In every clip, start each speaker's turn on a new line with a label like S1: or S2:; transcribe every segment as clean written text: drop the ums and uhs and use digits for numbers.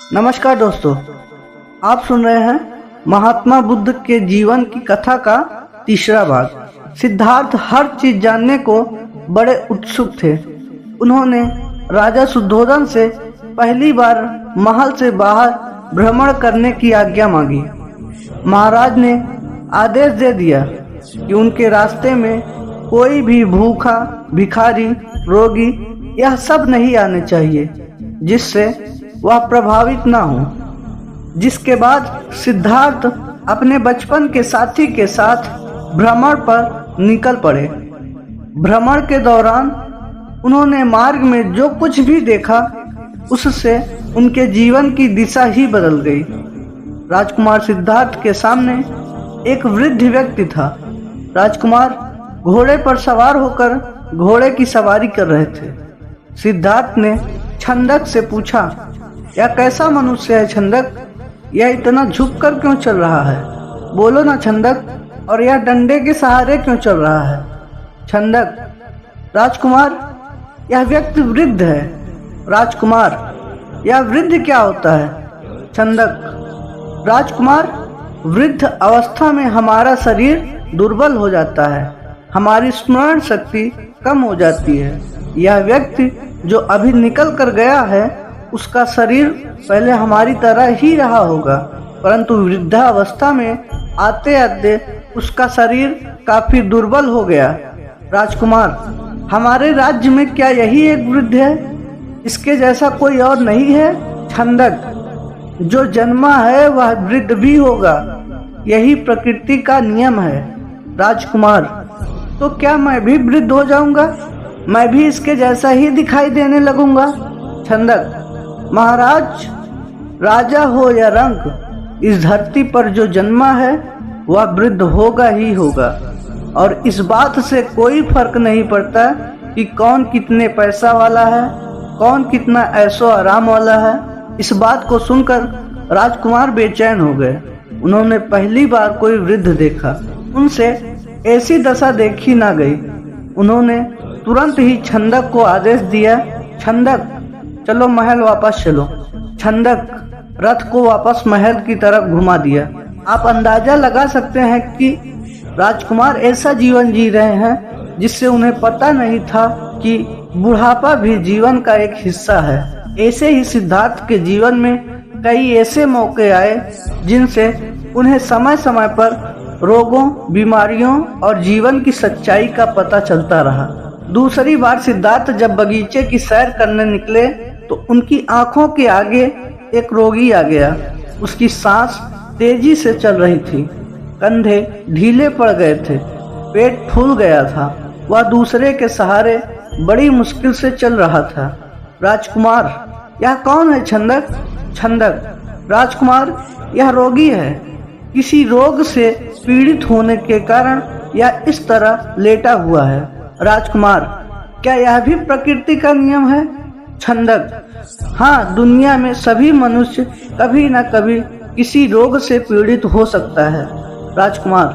S1: नमस्कार दोस्तों, आप सुन रहे हैं महात्मा बुद्ध के जीवन की कथा का तीसरा भाग। सिद्धार्थ हर चीज जानने को बड़े उत्सुक थे। उन्होंने राजा शुद्धोधन से पहली बार महल से बाहर भ्रमण करने की आज्ञा मांगी। महाराज ने आदेश दे दिया कि उनके रास्ते में कोई भी भूखा, भिखारी, रोगी यह सब नहीं आने चाहिए जिससे वह प्रभावित न हो। जिसके बाद सिद्धार्थ अपने बचपन के साथी के साथ भ्रमण पर निकल पड़े। भ्रमण के दौरान उन्होंने मार्ग में जो कुछ भी देखा उससे उनके जीवन की दिशा ही बदल गई। राजकुमार सिद्धार्थ के सामने एक वृद्ध व्यक्ति था। राजकुमार घोड़े पर सवार होकर घोड़े की सवारी कर रहे थे। सिद्धार्थ ने छंदक से पूछा, यह कैसा मनुष्य है छंदक? यह इतना झुककर क्यों चल रहा है? बोलो ना छंदक, और यह डंडे के सहारे क्यों चल रहा है? छंदक: राजकुमार, यह व्यक्ति वृद्ध है। राजकुमार: यह वृद्ध क्या होता है? छंदक: राजकुमार, वृद्ध अवस्था में हमारा शरीर दुर्बल हो जाता है, हमारी स्मरण शक्ति कम हो जाती है। यह व्यक्ति जो अभी निकल कर गया है उसका शरीर पहले हमारी तरह ही रहा होगा, परंतु वृद्धावस्था में आते आते उसका शरीर काफी दुर्बल हो गया। राजकुमार: हमारे राज्य में क्या यही एक वृद्ध है? इसके जैसा कोई और नहीं है? छंदक: जो जन्मा है वह वृद्ध भी होगा, यही प्रकृति का नियम है। राजकुमार: तो क्या मैं भी वृद्ध हो जाऊंगा? मैं भी इसके जैसा ही दिखाई देने लगूंगा? छंदक: महाराज, राजा हो या रंक, इस धरती पर जो जन्मा है वह वृद्ध होगा ही होगा, और इस बात से कोई फर्क नहीं पड़ता कि कौन कितने पैसा वाला है, कौन कितना ऐशो आराम वाला है। इस बात को सुनकर राजकुमार बेचैन हो गए। उन्होंने पहली बार कोई वृद्ध देखा, उनसे ऐसी दशा देखी ना गई। उन्होंने तुरंत ही छंदक को आदेश दिया, छंदक, चलो महल वापस चलो। छंदक रथ को वापस महल की तरफ घुमा दिया। आप अंदाजा लगा सकते हैं कि राजकुमार ऐसा जीवन जी रहे हैं जिससे उन्हें पता नहीं था कि बुढ़ापा भी जीवन का एक हिस्सा है। ऐसे ही सिद्धार्थ के जीवन में कई ऐसे मौके आए जिनसे उन्हें समय समय पर रोगों, बीमारियों और जीवन की सच्चाई का पता चलता रहा। दूसरी बार सिद्धार्थ जब बगीचे की सैर करने निकले तो उनकी आंखों के आगे एक रोगी आ गया। उसकी सांस तेजी से चल रही थी, कंधे ढीले पड़ गए थे, पेट फूल गया था। वह दूसरे के सहारे बड़ी मुश्किल से चल रहा था। राजकुमार: यह कौन है छंदक? छंदक: राजकुमार, यह रोगी है। किसी रोग से पीड़ित होने के कारण यह इस तरह लेटा हुआ है। राजकुमार: क्या यह भी प्रकृति का नियम है? छंदक: हाँ, दुनिया में सभी मनुष्य कभी न कभी किसी रोग से पीड़ित हो सकता है। राजकुमार: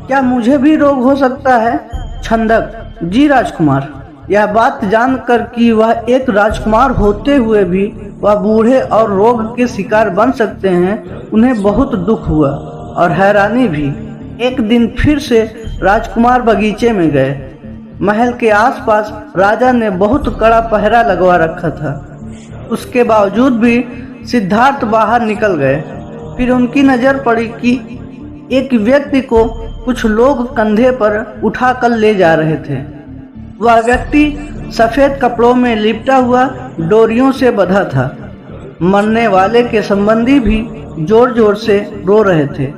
S1: क्या मुझे भी रोग हो सकता है? छंदक: जी राजकुमार। यह बात जानकर कि वह एक राजकुमार होते हुए भी वह बूढ़े और रोग के शिकार बन सकते हैं, उन्हें बहुत दुख हुआ और हैरानी भी। एक दिन फिर से राजकुमार बगीचे में गए। महल के आसपास राजा ने बहुत कड़ा पहरा लगवा रखा था। उसके बावजूद भी सिद्धार्थ बाहर निकल गए। फिर उनकी नजर पड़ी कि एक व्यक्ति को कुछ लोग कंधे पर उठाकर ले जा रहे थे। वह व्यक्ति सफेद कपड़ों में लिपटा हुआ डोरियों से बंधा था। मरने वाले के संबंधी भी जोर जोर से रो रहे थे।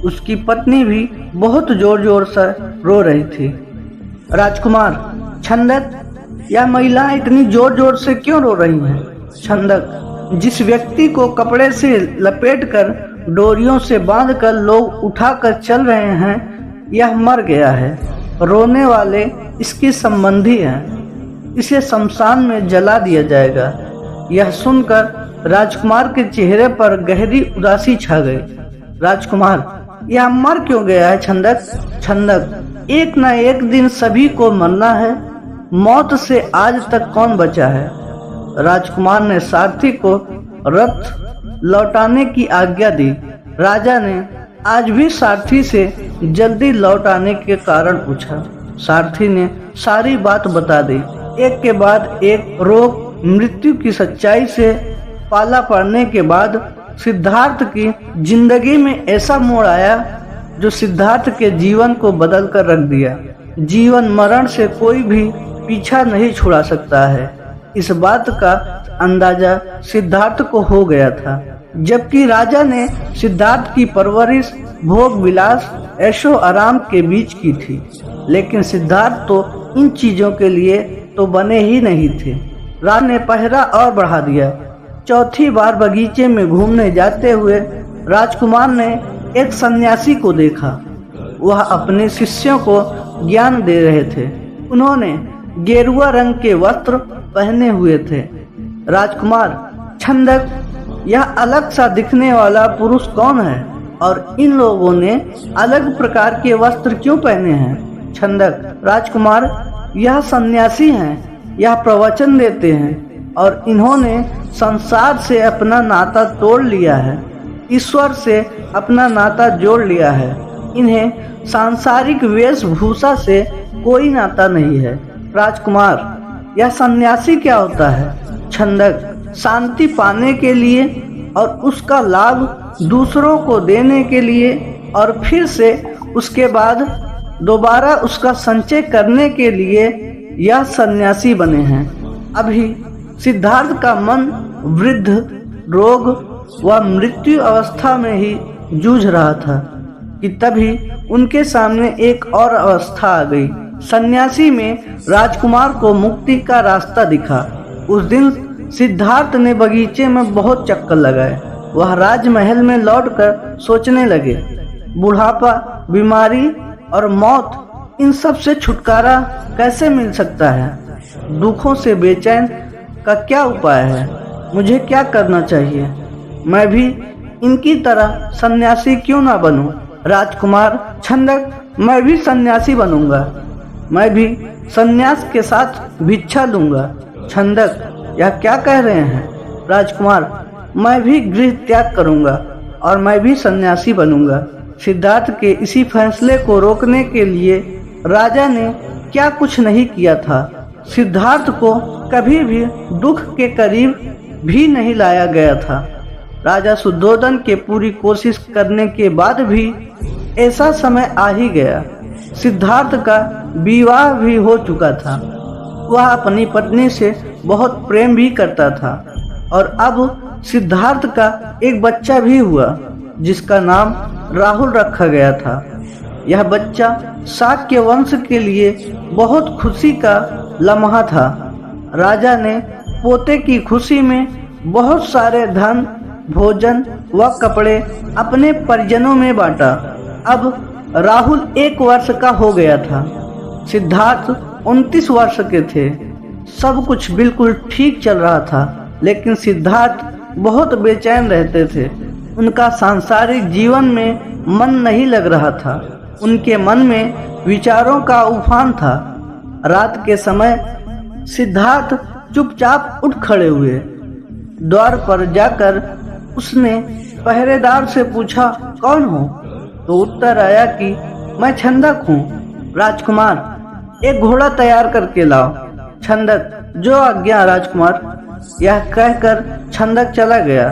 S1: उसकी पत्नी भी बहुत जोर जोर से रो रही थी। राजकुमार: छंदक, यह महिलाएं इतनी जोर जोर से क्यों रो रही हैं? छंदक: जिस व्यक्ति को कपड़े से लपेटकर डोरियों से बांधकर लोग उठाकर चल रहे हैं, यह मर गया है। रोने वाले इसके संबंधी हैं। इसे शमशान में जला दिया जाएगा। यह सुनकर राजकुमार के चेहरे पर गहरी उदासी छा गई। राजकुमार: यह मर क्यों गया है छंदक? छंदक: एक न एक दिन सभी को मरना है, मौत से आज तक कौन बचा है? राजकुमार ने सारथी को रथ लौटाने की आज्ञा दी। राजा ने आज भी सारथी से जल्दी लौट आने के कारण पूछा। सारथी ने सारी बात बता दी। एक के बाद एक रोग मृत्यु की सच्चाई से पाला पड़ने के बाद सिद्धार्थ की जिंदगी में ऐसा मोड़ आया जो सिद्धार्थ के जीवन को बदल कर रख दिया। जीवन मरण से कोई भी पीछा नहीं छुड़ा सकता है, इस बात का अंदाजा सिद्धार्थ को हो गया था। जबकि राजा ने सिद्धार्थ की परवरिश भोग विलास ऐशो आराम के बीच की थी, लेकिन सिद्धार्थ तो इन चीजों के लिए तो बने ही नहीं थे। राजा ने पहरा और बढ़ा दिया। चौथी बार बगीचे में घूमने जाते हुए राजकुमार ने एक सन्यासी को देखा। वह अपने शिष्यों को ज्ञान दे रहे थे। उन्होंने गेरुआ रंग के वस्त्र पहने हुए थे। राजकुमार, छंदक, यह अलग सा दिखने वाला पुरुष कौन है और इन लोगों ने अलग प्रकार के वस्त्र क्यों पहने हैं? छंदक, राजकुमार, यह सन्यासी हैं। यह प्रवचन देते हैं और इन्होंने संसार से अपना नाता तोड़ लिया है, ईश्वर से अपना नाता जोड़ लिया है। इन्हें सांसारिक वेशभूषा से कोई नाता नहीं है। राजकुमार, यह सन्यासी क्या होता है? छंदक, शांति पाने के लिए और उसका लाभ दूसरों को देने के लिए और फिर से उसके बाद दोबारा उसका संचय करने के लिए यह सन्यासी बने हैं। अभी सिद्धार्थ का मन वृद्ध, रोग व मृत्यु अवस्था में ही जूझ रहा था कि तभी उनके सामने एक और अवस्था आ गई। सन्यासी में राजकुमार को मुक्ति का रास्ता दिखा। उस दिन सिद्धार्थ ने बगीचे में बहुत चक्कर लगाए। वह राजमहल में लौटकर सोचने लगे, बुढ़ापा, बीमारी और मौत, इन सब से छुटकारा कैसे मिल सकता है? दुखों से बेचैन का क्या उपाय है? मुझे क्या करना चाहिए? मैं भी इनकी तरह सन्यासी क्यों ना बनूं? राजकुमार, छंदक, मैं भी सन्यासी बनूंगा। मैं भी सन्यास के साथ भिक्षा लूंगा। छंदक, यह क्या कह रहे हैं? राजकुमार, मैं भी गृह त्याग करूंगा और मैं भी सन्यासी बनूंगा। सिद्धार्थ के इसी फैसले को रोकने के लिए राजा ने क्या कुछ नहीं किया था। सिद्धार्थ को कभी भी दुख के करीब भी नहीं लाया गया था। राजा शुद्धोधन के पूरी कोशिश करने के बाद भी ऐसा समय आ ही गया। सिद्धार्थ का विवाह भी हो चुका था। वह अपनी पत्नी से बहुत प्रेम भी करता था और अब सिद्धार्थ का एक बच्चा भी हुआ जिसका नाम राहुल रखा गया था। यह बच्चा शाक्य वंश के लिए बहुत खुशी का लम्हा था। राजा ने पोते की खुशी में बहुत सारे धन, भोजन व कपड़े अपने परिजनों में बांटा। अब राहुल 1 वर्ष का हो गया था। सिद्धार्थ 29 वर्ष के थे। सब कुछ बिल्कुल ठीक चल रहा था, लेकिन सिद्धार्थ बहुत बेचैन रहते थे। उनका सांसारिक जीवन में मन नहीं लग रहा था। उनके मन में विचारों का उफान था। रात के समय सिद्धार्थ चुपचाप उठ खड़े हुए। द्वार पर जाकर उसने पहरेदार से पूछा, कौन हो? तो उत्तर आया कि मैं छंदक हूँ। राजकुमार, एक घोड़ा तैयार करके लाओ। छंदक, जो आज्ञा राजकुमार। यह कहकर छंदक चला गया।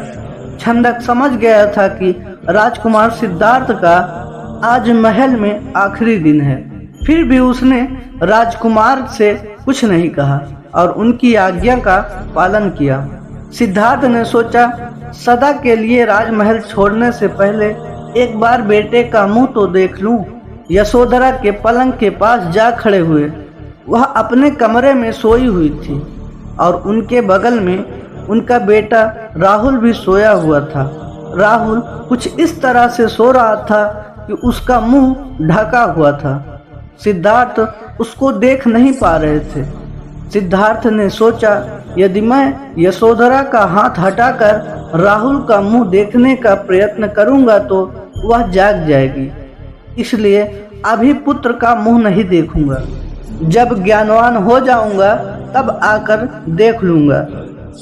S1: छंदक समझ गया था कि राजकुमार सिद्धार्थ का आज महल में आखिरी दिन है। फिर भी उसने राजकुमार से कुछ नहीं कहा और उनकी आज्ञा का पालन किया। सिद्धार्थ ने सोचा, सदा के लिए राजमहल छोड़ने से पहले एक बार बेटे का मुंह तो देख लूं। यशोधरा के पलंग के पास जा खड़े हुए। वह अपने कमरे में सोई हुई थी और उनके बगल में उनका बेटा राहुल भी सोया हुआ था। राहुल कुछ इस तरह से सो रहा था कि उसका मुंह ढका हुआ था। सिद्धार्थ उसको देख नहीं पा रहे थे। सिद्धार्थ ने सोचा, यदि मैं यशोधरा का हाथ हटाकर राहुल का मुंह देखने का प्रयत्न करूंगा तो वह जाग जाएगी, इसलिए अभी पुत्र का मुंह नहीं देखूंगा। जब ज्ञानवान हो जाऊंगा तब आकर देख लूंगा।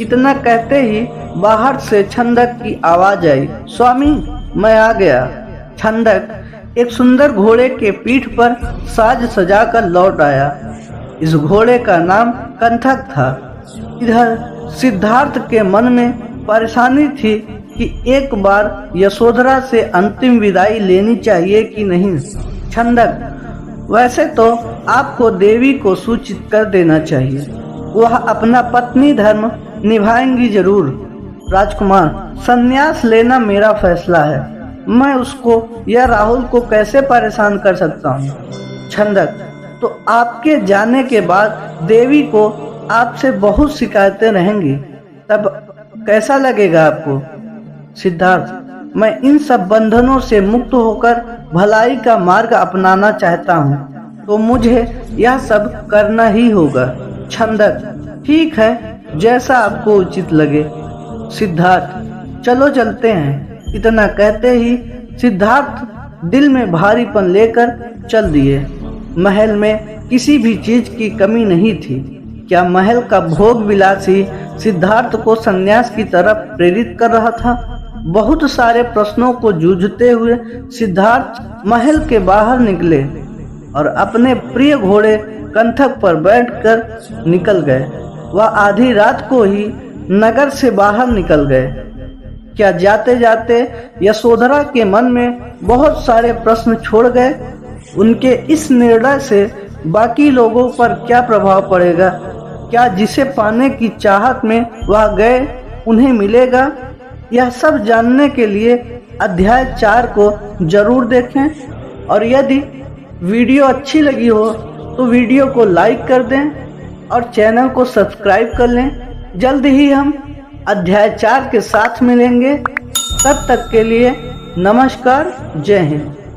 S1: इतना कहते ही बाहर से छंदक की आवाज आई, स्वामी मैं आ गया। छंदक एक सुंदर घोड़े के पीठ पर साज सजाकर लौट आया। इस घोड़े का नाम कंथक था। इधर सिद्धार्थ के मन में परेशानी थी कि एक बार यशोधरा से अंतिम विदाई लेनी चाहिए कि नहीं। छंदक वैसे तो आपको देवी को सूचित कर देना चाहिए, वह अपना पत्नी धर्म निभाएंगी जरूर। राजकुमार संन्यास लेना मेरा फैसला है, मैं उसको या राहुल को कैसे परेशान कर सकता हूँ। छंदक तो आपके जाने के बाद देवी को आपसे बहुत शिकायतें रहेंगी, तब कैसा लगेगा आपको। सिद्धार्थ मैं इन सब बंधनों से मुक्त होकर भलाई का मार्ग अपनाना चाहता हूँ, तो मुझे यह सब करना ही होगा। छंदक ठीक है, जैसा आपको उचित लगे। सिद्धार्थ चलो चलते हैं। इतना कहते ही सिद्धार्थ दिल में भारीपन लेकर चल दिए। महल में किसी भी चीज की कमी नहीं थी। क्या महल का भोग विलासी सिद्धार्थ को संन्यास की तरफ प्रेरित कर रहा था। बहुत सारे प्रश्नों को जूझते हुए सिद्धार्थ महल के बाहर निकले और अपने प्रिय घोड़े कंथक पर बैठकर निकल गए। वह आधी रात को ही नगर से बाहर निकल गए। क्या जाते जाते यशोधरा के मन में बहुत सारे प्रश्न छोड़ गए। उनके इस निर्णय से बाकी लोगों पर क्या प्रभाव पड़ेगा। क्या जिसे पाने की चाहत में वह गए उन्हें मिलेगा। यह सब जानने के लिए अध्याय 4 को जरूर देखें। और यदि वीडियो अच्छी लगी हो तो वीडियो को लाइक कर दें और चैनल को सब्सक्राइब कर लें। जल्द ही हम अध्याय 4 के साथ मिलेंगे। तब तक के लिए नमस्कार, जय हिंद।